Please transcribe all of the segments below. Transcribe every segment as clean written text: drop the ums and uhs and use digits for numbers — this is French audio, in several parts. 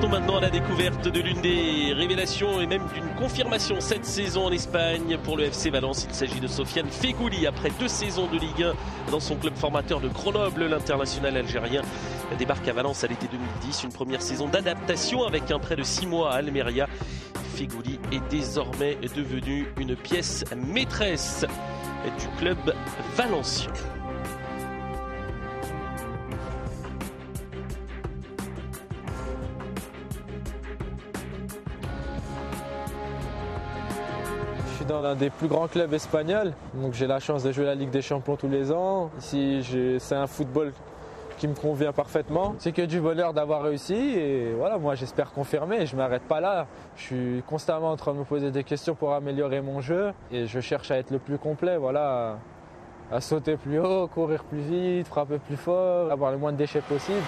Partons maintenant à la découverte de l'une des révélations et même d'une confirmation cette saison en Espagne pour le FC Valence. Il s'agit de Sofiane Feghouli. Après 2 saisons de Ligue 1 dans son club formateur de Grenoble, l'international algérien débarque à Valence à l'été 2010. Une première saison d'adaptation avec un prêt de 6 mois à Almeria. Feghouli est désormais devenu une pièce maîtresse du club valencien. Je suis dans l'un des plus grands clubs espagnols, donc j'ai la chance de jouer la Ligue des Champions tous les ans. Ici, c'est un football qui me convient parfaitement. C'est que du bonheur d'avoir réussi et voilà, moi j'espère confirmer. Je ne m'arrête pas là. Je suis constamment en train de me poser des questions pour améliorer mon jeu et je cherche à être le plus complet, voilà, à sauter plus haut, courir plus vite, frapper plus fort, avoir le moins de déchets possible.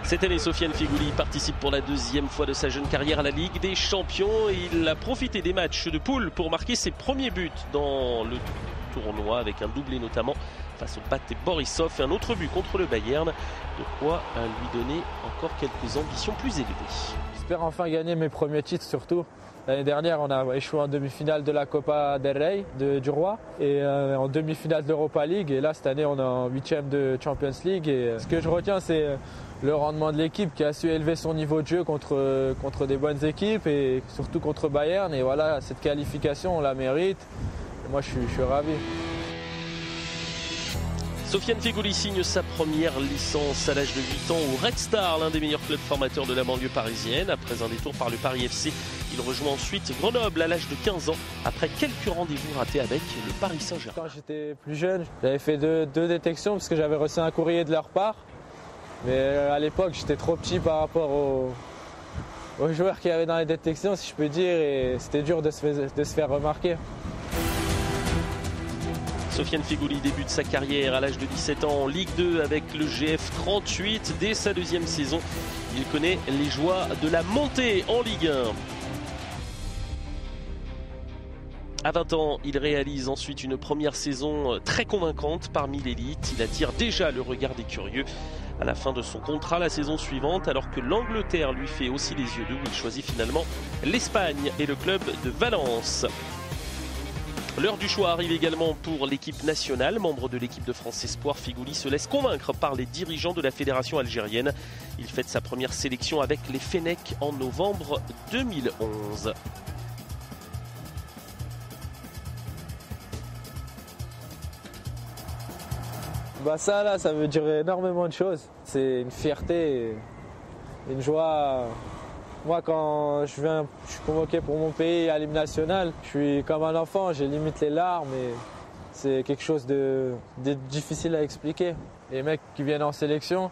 Cette année, Sofiane Feghouli participe pour la 2e fois de sa jeune carrière à la Ligue des Champions. Il a profité des matchs de poule pour marquer ses premiers buts dans le tournoi avec un doublé notamment face au Bate Borisov et un autre but contre le Bayern. De quoi lui donner encore quelques ambitions plus élevées. J'espère enfin gagner mes premiers titres surtout. L'année dernière, on a échoué en demi-finale de la Copa del Rey du Roi et en demi-finale de l'Europa League. Et là, cette année, on est en 8e de Champions League. Et ce que je retiens, c'est le rendement de l'équipe qui a su élever son niveau de jeu contre des bonnes équipes et surtout contre Bayern. Et voilà, cette qualification, on la mérite. Et moi, je suis ravi. Sofiane Feghouli signe sa première licence à l'âge de 8 ans au Red Star, l'un des meilleurs clubs formateurs de la banlieue parisienne. Après un détour par le Paris FC, il rejoint ensuite Grenoble à l'âge de 15 ans, après quelques rendez-vous ratés avec le Paris Saint-Germain. Quand j'étais plus jeune, j'avais fait deux détections parce que j'avais reçu un courrier de leur part. Mais à l'époque, j'étais trop petit par rapport aux joueurs qu'il y avait dans les détections, si je peux dire, et c'était dur de se faire remarquer. Sofiane Feghouli débute sa carrière à l'âge de 17 ans en Ligue 2 avec le GF 38. Dès sa 2e saison, il connaît les joies de la montée en Ligue 1. À 20 ans, il réalise ensuite une première saison très convaincante parmi l'élite. Il attire déjà le regard des curieux. À la fin de son contrat la saison suivante, alors que l'Angleterre lui fait aussi les yeux doux, il choisit finalement l'Espagne et le club de Valence. L'heure du choix arrive également pour l'équipe nationale. Membre de l'équipe de France Espoir, Feghouli se laisse convaincre par les dirigeants de la fédération algérienne. Il fête sa première sélection avec les Fennecs en novembre 2011. Ça veut dire énormément de choses. C'est une fierté, une joie. Moi, quand je suis convoqué pour mon pays à l'hymne national, je suis comme un enfant, j'ai limite les larmes et c'est quelque chose de difficile à expliquer. Les mecs qui viennent en sélection,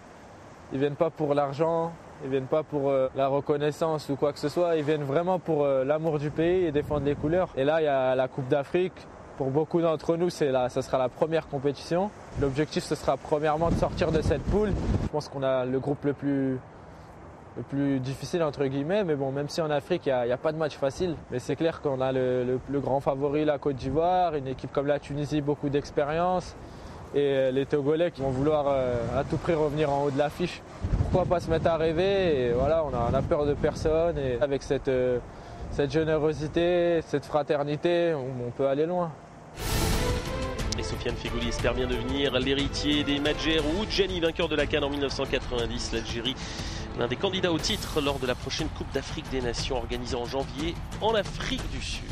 ils viennent pas pour l'argent, ils viennent pas pour la reconnaissance ou quoi que ce soit, ils viennent vraiment pour l'amour du pays et défendre les couleurs. Et là, il y a la Coupe d'Afrique. Pour beaucoup d'entre nous, ce sera la première compétition. L'objectif, ce sera premièrement de sortir de cette poule. Je pense qu'on a le groupe le plus difficile entre guillemets, mais bon, même si en Afrique il n'y a pas de match facile, mais c'est clair qu'on a le grand favori, la Côte d'Ivoire, une équipe comme la Tunisie, beaucoup d'expérience, et les Togolais qui vont vouloir à tout prix revenir en haut de l'affiche. Pourquoi pas se mettre à rêver, et voilà, on a peur de personne, et avec cette générosité, cette fraternité, on peut aller loin. Et Sofiane Feghouli espère bien devenir l'héritier des Madjer ou Gianni, vainqueur de la CAN en 1990. L'Algérie, l'un des candidats au titre lors de la prochaine Coupe d'Afrique des Nations organisée en janvier en Afrique du Sud.